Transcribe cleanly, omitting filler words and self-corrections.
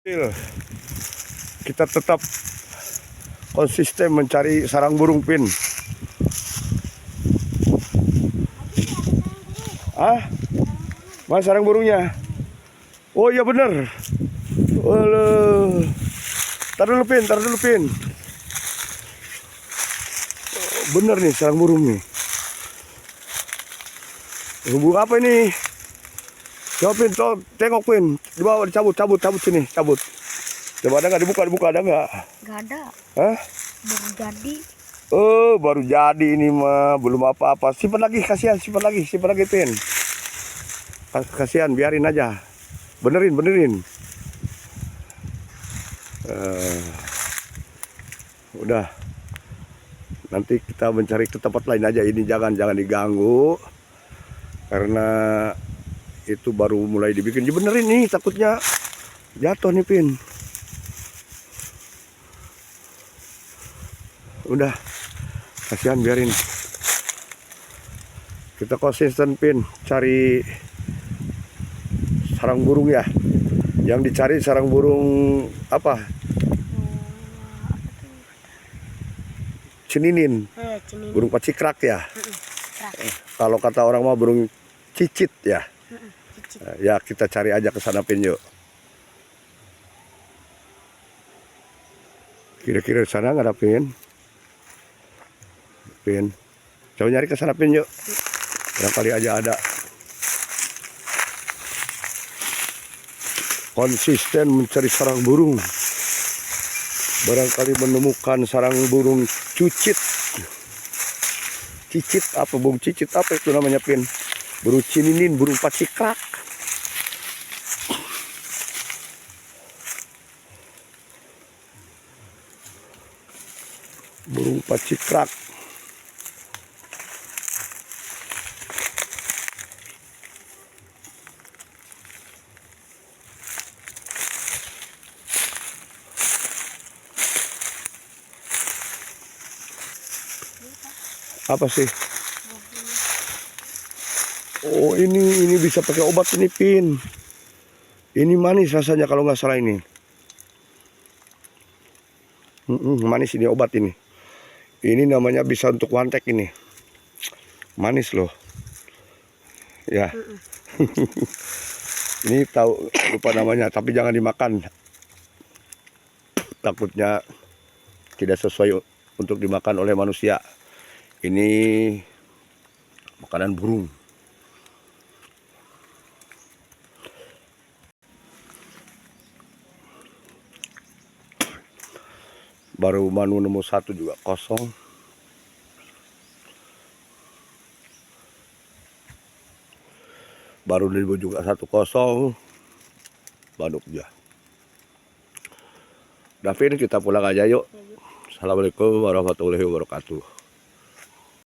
Kita tetap konsisten mencari sarang burung, Pin. Mana sarang burungnya? Oh iya bener. Waduh. Taruh dulu, Pin. Oh, bener nih sarang burung nih. Burung apa ini? Coba, Pin, tengok, Pin. Di bawah, cabut sini, cabut. Coba ada nggak, dibuka ada nggak? Nggak ada. Hah? Baru jadi. Oh, baru jadi ini mah, belum apa-apa. Simpan lagi, kasihan, simpan lagi, Pin. Kasihan, biarin aja. Benerin. Udah. Nanti kita mencari ke tempat lain aja. Ini jangan diganggu. Karena itu baru mulai dibikin. Dibenerin nih, takutnya jatuh nih, Pin. Udah, kasihan, biarin. Kita konsisten, Pin, cari sarang burung ya. Yang dicari sarang burung apa? Ceninin. Burung pacikrak ya. Kalau kata orang mah burung cicit ya. Ya kita cari aja ke sana, Pin, yuk. Kira-kira di sana nggak ada, Pin? Coba nyari ke sana, Pin, yuk. Barangkali aja ada. Konsisten mencari sarang burung. Barangkali menemukan sarang burung cicit apa, burung cicit apa itu namanya, Pin? Burung cininin, burung pacikrak. Burung pacikrak. Apa sih? Oh, ini bisa pakai obat ini, Pin. Ini manis rasanya kalau nggak salah ini. Manis ini, obat ini. Ini namanya bisa untuk wantek ini. Manis loh. Ya. Ini tahu, lupa namanya, tapi jangan dimakan. Takutnya tidak sesuai untuk dimakan oleh manusia. Ini makanan burung. Baru manu nemu satu juga kosong. Baru nemu juga satu kosong. Banduk ya. Davin, kita pulang aja yuk. Assalamualaikum warahmatullahi wabarakatuh.